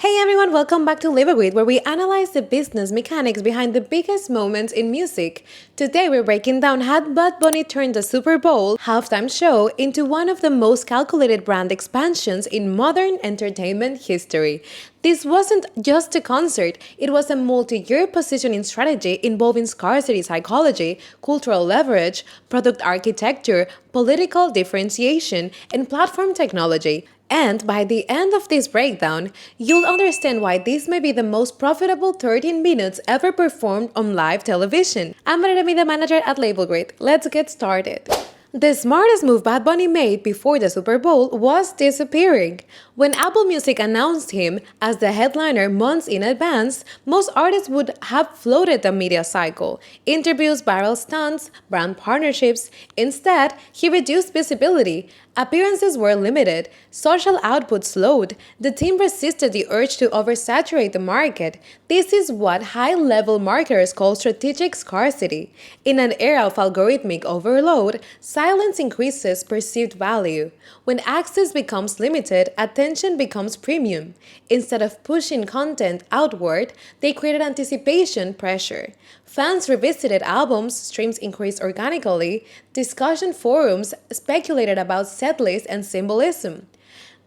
Hey everyone, welcome back to Live With, where we analyze the business mechanics behind the biggest moments in music. Today we're breaking down how Bad Bunny turned the Super Bowl halftime show into one of the most calculated brand expansions in modern entertainment history. This wasn't just a concert, it was a multi-year positioning strategy involving scarcity psychology, cultural leverage, product architecture, political differentiation, and platform technology. And by the end of this breakdown, you'll understand why this may be the most profitable 13 minutes ever performed on live television. I'm Maria, the manager at Label Grid. Let's get started. The smartest move Bad Bunny made before the Super Bowl was disappearing. When Apple Music announced him as the headliner months in advance, most artists would have floated the media cycle, interviews, viral stunts, brand partnerships. Instead, he reduced visibility. Appearances were limited, social output slowed, the team resisted the urge to oversaturate the market. This is what high-level marketers call strategic scarcity. In an era of algorithmic overload, silence increases perceived value. When access becomes limited, attention becomes premium. Instead of pushing content outward, they created anticipation pressure. Fans revisited albums, streams increased organically, discussion forums speculated about setlists and symbolism.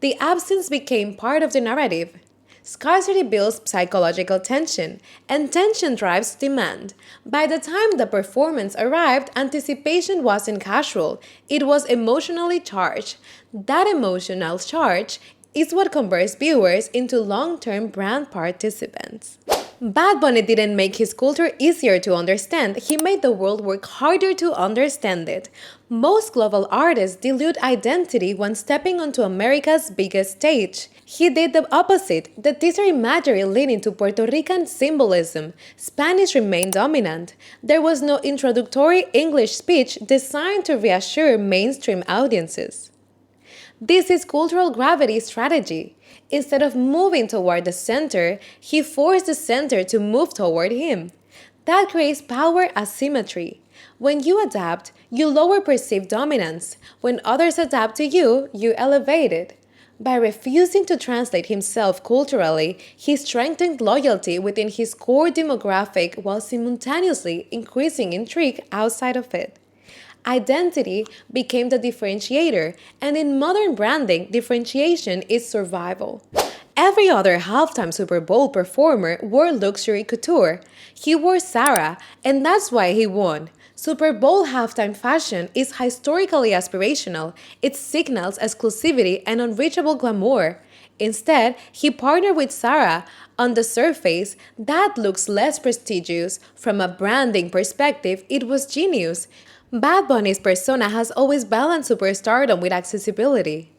The absence became part of the narrative. Scarcity builds psychological tension, and tension drives demand. By the time the performance arrived, anticipation wasn't casual, it was emotionally charged. That emotional charge is what converts viewers into long-term brand participants. Bad Bunny didn't make his culture easier to understand, he made the world work harder to understand it. Most global artists dilute identity when stepping onto America's biggest stage. He did the opposite, the teaser imagery leaning to Puerto Rican symbolism. Spanish remained dominant. There was no introductory English speech designed to reassure mainstream audiences. This is cultural gravity strategy. Instead of moving toward the center, he forced the center to move toward him. That creates power asymmetry. When you adapt, you lower perceived dominance. When others adapt to you, you elevate it. By refusing to translate himself culturally, he strengthened loyalty within his core demographic while simultaneously increasing intrigue outside of it. Identity became the differentiator, and in modern branding, differentiation is survival. Every other halftime Super Bowl performer wore luxury couture. He wore Zara, and that's why he won. Super Bowl halftime fashion is historically aspirational. It signals exclusivity and unreachable glamour. Instead, he partnered with Zara. On the surface, that looks less prestigious. From a branding perspective, it was genius. Bad Bunny's persona has always balanced superstardom with accessibility.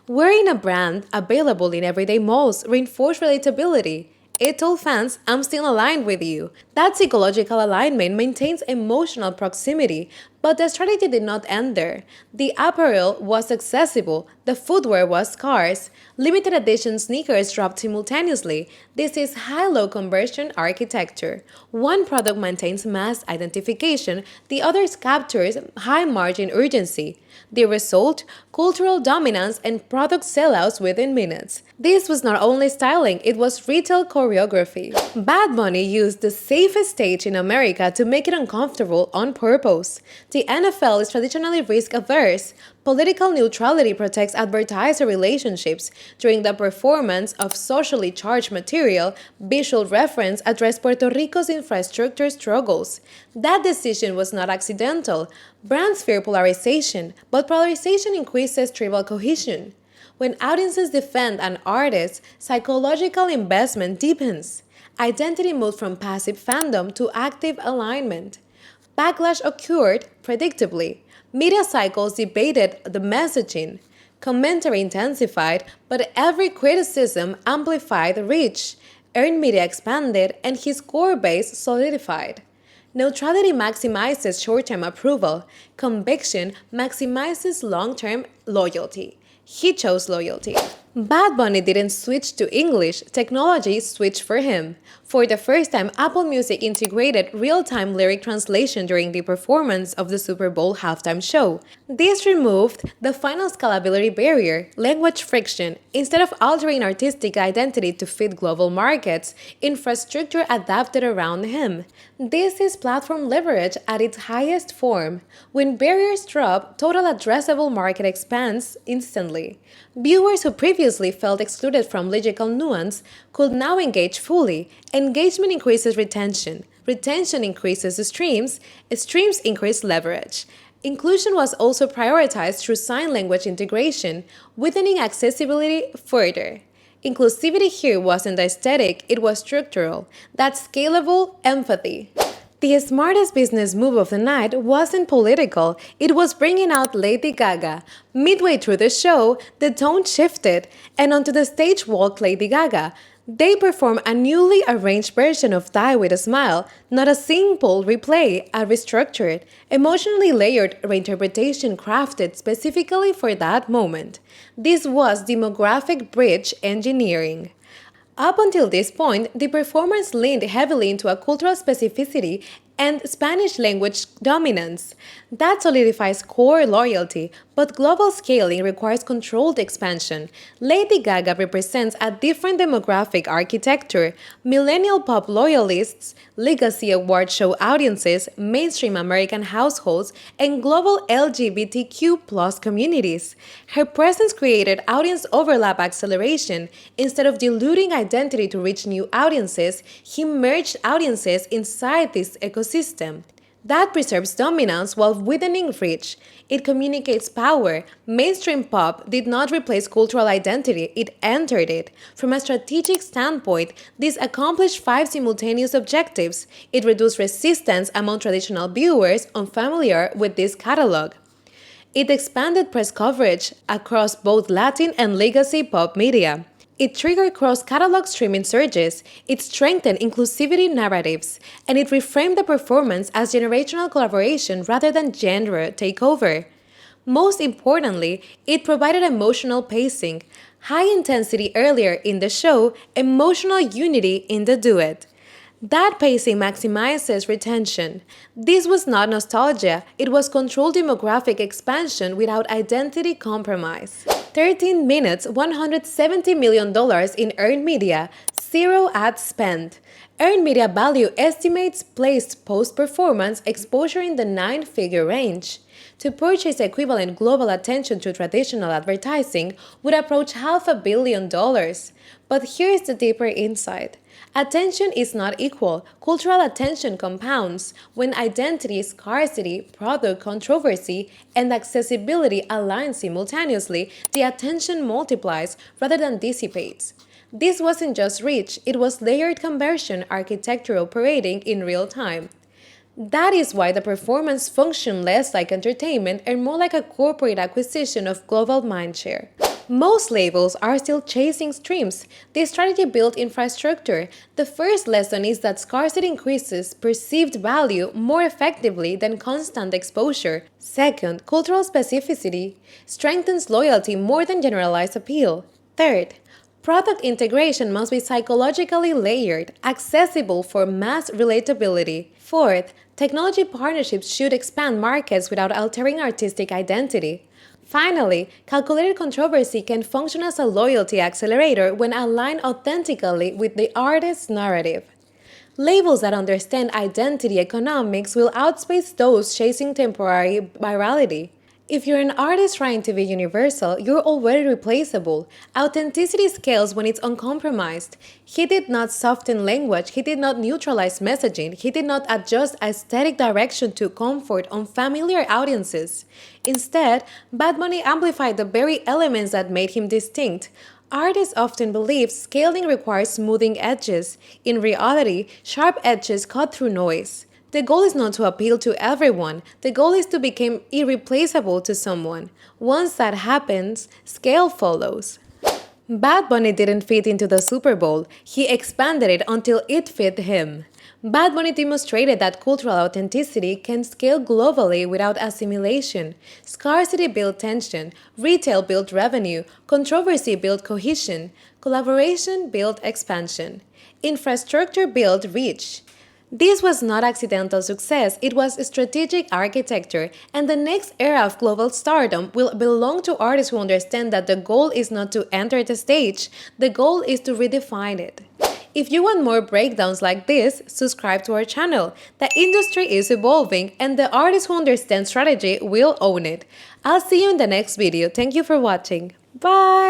Wearing a brand available in everyday malls reinforced relatability. It told fans, I'm still aligned with you. That psychological alignment maintains emotional proximity, but the strategy did not end there. The apparel was accessible, the footwear was scarce, limited edition sneakers dropped simultaneously. This is high-low conversion architecture. One product maintains mass identification, the other captures high-margin urgency. The result? Cultural dominance and product sellouts within minutes. This was not only styling, it was retail choreography. Bad Bunny used the safest stage in America to make it uncomfortable on purpose. The NFL is traditionally risk-averse. Political neutrality protects advertiser relationships. During the performance of socially charged material, visual reference addressed Puerto Rico's infrastructure struggles. That decision was not accidental. Brands fear polarization, but polarization increases tribal cohesion. When audiences defend an artist, psychological investment deepens. Identity moved from passive fandom to active alignment. Backlash occurred predictably. Media cycles debated the messaging. Commentary intensified, but every criticism amplified reach. Earned media expanded, and his core base solidified. Neutrality maximizes short-term approval. Conviction maximizes long-term loyalty. He chose loyalty. Bad Bunny didn't switch to English, technology switched for him. For the first time, Apple Music integrated real-time lyric translation during the performance of the Super Bowl halftime show. This removed the final scalability barrier, language friction. Instead of altering artistic identity to fit global markets, infrastructure adapted around him. This is platform leverage at its highest form. When barriers drop, total addressable market expands instantly. Viewers who previously felt excluded from logical nuance could now engage fully. Engagement increases retention. Retention increases streams. Streams increase leverage. Inclusion was also prioritized through sign language integration, widening accessibility further. Inclusivity here wasn't aesthetic, it was structural. That's scalable empathy. The smartest business move of the night wasn't political, it was bringing out Lady Gaga. Midway through the show, the tone shifted, and onto the stage walked Lady Gaga. They performed a newly arranged version of Die With a Smile, not a simple replay, a restructured, emotionally layered reinterpretation crafted specifically for that moment. This was demographic bridge engineering. Up until this point, the performance leaned heavily into a cultural specificity and Spanish language dominance. That solidifies core loyalty, but global scaling requires controlled expansion. Lady Gaga represents a different demographic architecture: millennial pop loyalists, legacy award show audiences, mainstream American households, and global LGBTQ+ communities. Her presence created audience overlap acceleration. Instead of diluting identity to reach new audiences, he merged audiences inside this ecosystem. That preserves dominance while widening reach. It communicates power. Mainstream pop did not replace cultural identity, it entered it. From a strategic standpoint, this accomplished five simultaneous objectives. It reduced resistance among traditional viewers unfamiliar with this catalog. It expanded press coverage across both Latin and legacy pop media. It triggered cross-catalog streaming surges, it strengthened inclusivity narratives, and it reframed the performance as generational collaboration rather than genre takeover. Most importantly, it provided emotional pacing, high intensity earlier in the show, emotional unity in the duet. That pacing maximizes retention. This was not nostalgia, it was controlled demographic expansion without identity compromise. 13 minutes, $170 million in earned media, zero ad spend. Earned media value estimates placed post-performance exposure in the nine-figure range. To purchase equivalent global attention to traditional advertising would approach $500 million. But here's the deeper insight. Attention is not equal. Cultural attention compounds when identity, scarcity, product controversy, and accessibility align simultaneously. The attention multiplies rather than dissipates. This wasn't just reach, it was layered conversion architecture operating in real time. That is why the performance functioned less like entertainment and more like a corporate acquisition of global mindshare. Most labels are still chasing streams. This strategy built infrastructure. The first lesson is that scarcity increases perceived value more effectively than constant exposure. Second, cultural specificity strengthens loyalty more than generalized appeal. Third, product integration must be psychologically layered, accessible for mass relatability. Fourth, technology partnerships should expand markets without altering artistic identity. Finally, calculated controversy can function as a loyalty accelerator when aligned authentically with the artist's narrative. Labels that understand identity economics will outpace those chasing temporary virality. If you're an artist trying to be universal, you're already replaceable. Authenticity scales when it's uncompromised. He did not soften language, he did not neutralize messaging, he did not adjust aesthetic direction to comfort unfamiliar audiences. Instead, Bad Bunny amplified the very elements that made him distinct. Artists often believe scaling requires smoothing edges. In reality, sharp edges cut through noise. The goal is not to appeal to everyone. The goal is to become irreplaceable to someone. Once that happens, scale follows. Bad Bunny didn't fit into the Super Bowl. He expanded it until it fit him. Bad Bunny demonstrated that cultural authenticity can scale globally without assimilation. Scarcity built tension, retail built revenue, controversy built cohesion, collaboration built expansion, infrastructure built reach. This was not accidental success, it was strategic architecture, and the next era of global stardom will belong to artists who understand that the goal is not to enter the stage, the goal is to redefine it. If you want more breakdowns like this, subscribe to our channel. The industry is evolving, and the artists who understand strategy will own it. I'll see you in the next video. Thank you for watching. Bye!